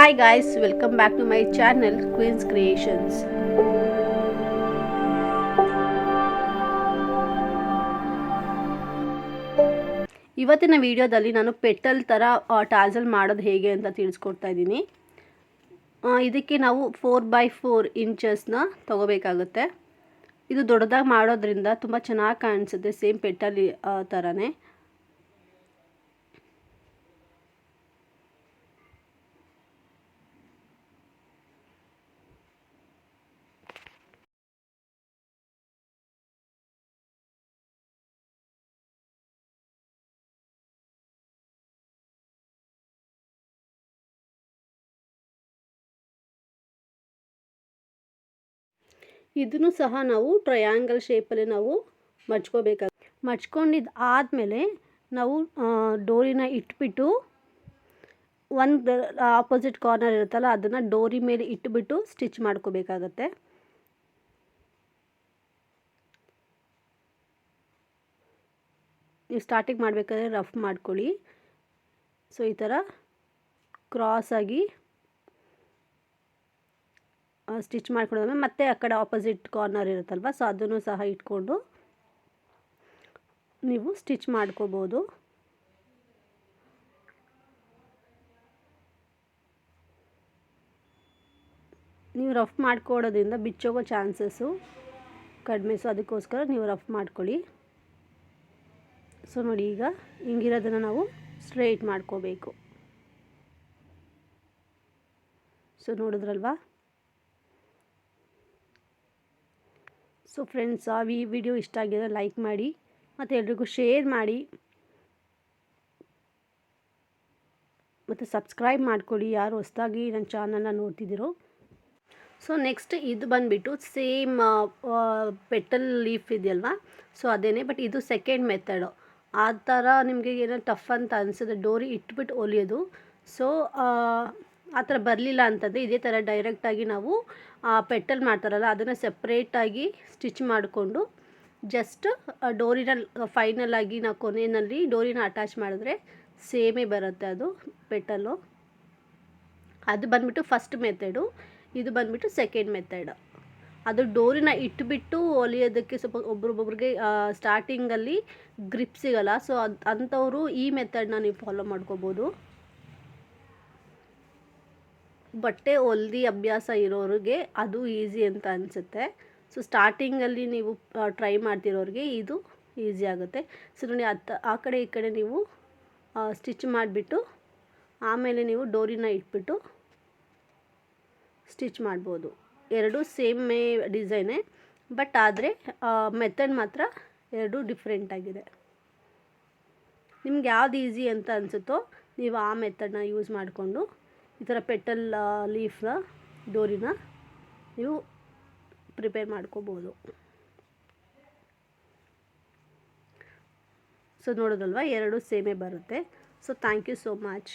Hi guys, welcome back to my channel Queen's Creations. ಇವತ್ತಿನ ವಿಡಿಯೋದಲ್ಲಿ ನಾನು ಪೆಟಲ್ ಥರ ಟಾಸಲ್ ಮಾಡೋದು ಹೇಗೆ ಅಂತ ತಿಳಿಸ್ಕೊಡ್ತಾ ಇದ್ದೀನಿ. ಇದಕ್ಕೆ ನಾವು 4x4 ಇಂಚಸ್ನ ತಗೋಬೇಕಾಗುತ್ತೆ. ಇದು ದೊಡ್ಡದಾಗಿ ಮಾಡೋದ್ರಿಂದ ತುಂಬ ಚೆನ್ನಾಗಿ ಕಾಣಿಸುತ್ತೆ, ಸೇಮ್ ಪೆಟಲ್ ಥರನೇ. ಇದನ್ನು ಸಹ ನಾವು ಟ್ರಯಾಂಗಲ್ ಶೇಪಲ್ಲಿ ನಾವು ಮಡ್ಚ್ಕೊಂಡಿದ್ದು ಆದಮೇಲೆ ನಾವು ಡೋರಿನ ಇಟ್ಬಿಟ್ಟು ಒಂದು ಆಪೋಸಿಟ್ ಕಾರ್ನರ್ ಇರುತ್ತಲ್ಲ ಅದನ್ನು ಡೋರಿ ಮೇಲೆ ಇಟ್ಬಿಟ್ಟು ಸ್ಟಿಚ್ ಮಾಡ್ಕೋಬೇಕಾಗತ್ತೆ. ನೀವು ಸ್ಟಾರ್ಟಿಂಗ್ ಮಾಡಬೇಕಾದ್ರೆ ರಫ್ ಮಾಡ್ಕೊಳ್ಳಿ. ಸೊ ಈ ಥರ ಕ್ರಾಸಾಗಿ ಸ್ಟಿಚ್ ಮಾಡ್ಕೊಂಡ್ಮೇಲೆ ಮತ್ತೆ ಆ ಕಡೆ ಆಪೋಸಿಟ್ ಕಾರ್ನರ್ ಇರುತ್ತಲ್ವ, ಸೊ ಅದನ್ನು ಸಹ ಇಟ್ಕೊಂಡು ನೀವು ಸ್ಟಿಚ್ ಮಾಡ್ಕೋಬೋದು. ನೀವು ರಫ್ ಮಾಡ್ಕೊಳ್ಳೋದ್ರಿಂದ ಬಿಚ್ಚೋಗೋ ಚಾನ್ಸಸ್ಸು ಕಡಿಮೆ, ಸೊ ಅದಕ್ಕೋಸ್ಕರ ನೀವು ರಫ್ ಮಾಡ್ಕೊಳ್ಳಿ. ಸೊ ನೋಡಿ, ಈಗ ಹಿಂಗಿರೋದನ್ನು ನಾವು ಸ್ಟ್ರೈಟ್ ಮಾಡ್ಕೋಬೇಕು. ಸೊ ನೋಡಿದ್ರಲ್ವಾ. ಸೊ ಫ್ರೆಂಡ್ಸ್, ಈ ವಿಡಿಯೋ ಇಷ್ಟ ಆಗಿದ್ರೆ ಲೈಕ್ ಮಾಡಿ ಮತ್ತು ಎಲ್ರಿಗೂ ಶೇರ್ ಮಾಡಿ ಮತ್ತು ಸಬ್ಸ್ಕ್ರೈಬ್ ಮಾಡ್ಕೊಳ್ಳಿ ಯಾರು ಹೊಸದಾಗಿ ನನ್ನ ಚಾನಲ್ನ ನೋಡ್ತಿದ್ದೀರೋ. ಸೊ ನೆಕ್ಸ್ಟ್ ಇದು ಬಂದುಬಿಟ್ಟು ಸೇಮ್ ಪೆಟಲ್ ಲೀಫ್ ಇದೆಯಲ್ವಾ, ಸೊ ಅದೇನೇ, ಬಟ್ ಇದು ಸೆಕೆಂಡ್ ಮೆಥಡು. ಆ ಥರ ನಿಮಗೆ ಏನೋ ಟಫ್ ಅಂತ ಅನಿಸಿದ್ರೆ ಡೋರಿ ಇಟ್ಬಿಟ್ಟು ಹೊಲಿಯೋದು. ಸೊ ಆ ಥರ ಬರಲಿಲ್ಲ ಅಂತಂದರೆ ಇದೇ ಥರ ಡೈರೆಕ್ಟಾಗಿ ನಾವು ಪೆಟಲ್ ಮಾಡ್ತಾರಲ್ಲ ಅದನ್ನು ಸೆಪ್ರೇಟಾಗಿ ಸ್ಟಿಚ್ ಮಾಡಿಕೊಂಡು ಜಸ್ಟ್ ಡೋರಿನ ಫೈನಲಾಗಿ ನಾವು ಕೊನೆಯಲ್ಲಿ ಡೋರಿನ ಅಟ್ಯಾಚ್ ಮಾಡಿದ್ರೆ ಸೇಮೇ ಬರುತ್ತೆ ಅದು ಪೆಟಲ್ಲು. ಅದು ಬಂದುಬಿಟ್ಟು ಫಸ್ಟ್ ಮೆಥಡು, ಇದು ಬಂದುಬಿಟ್ಟು ಸೆಕೆಂಡ್ ಮೆಥಡ್. ಅದು ಡೋರಿನ ಇಟ್ಬಿಟ್ಟು ಹೊಲಿಯೋದಕ್ಕೆ ಸ್ವಲ್ಪ ಒಬ್ರೊಬ್ಬರಿಗೆ ಸ್ಟಾರ್ಟಿಂಗಲ್ಲಿ ಗ್ರಿಪ್ ಸಿಗಲ್ಲ. ಸೊ ಅಂಥವರು ಈ ಮೆಥಡ್ನ ನೀವು ಫಾಲೋ ಮಾಡ್ಕೋಬೋದು. ಬಟ್ಟೆ ಹೊಲ್ದಿ ಅಭ್ಯಾಸ ಇರೋರಿಗೆ ಅದು ಈಸಿ ಅಂತ ಅನಿಸುತ್ತೆ. ಸೊ ಸ್ಟಾರ್ಟಿಂಗಲ್ಲಿ ನೀವು ಟ್ರೈ ಮಾಡ್ತಿರೋರಿಗೆ ಇದು ಈಸಿ ಆಗುತ್ತೆ. ಸೊ ನೋಡಿ, ಆ ಕಡೆ ಈ ಕಡೆ ನೀವು ಸ್ಟಿಚ್ ಮಾಡಿಬಿಟ್ಟು ಆಮೇಲೆ ನೀವು ಡೋರಿನ ಇಟ್ಬಿಟ್ಟು ಸ್ಟಿಚ್ ಮಾಡ್ಬೋದು. ಎರಡು ಸೇಮೇ ಡಿಸೈನೇ, ಬಟ್ ಆದರೆ ಮೆಥಡ್ ಮಾತ್ರ ಎರಡು ಡಿಫ್ರೆಂಟ್ ಆಗಿದೆ. ನಿಮ್ಗೆ ಯಾವ್ದು ಈಸಿ ಅಂತ ಅನಿಸುತ್ತೋ ನೀವು ಆ ಮೆಥಡ್ನ ಯೂಸ್ ಮಾಡಿಕೊಂಡು ಈ ಥರ ಪೆಟಲ್ ಲೀಫ್ನ ಡೋರಿನ ನೀವು ಪ್ರಿಪೇರ್ ಮಾಡ್ಕೋಬೋದು. ಸೊ ನೋಡೋದಲ್ವ, ಎರಡು ಸೇಮೇ ಬರುತ್ತೆ. So thank you so much.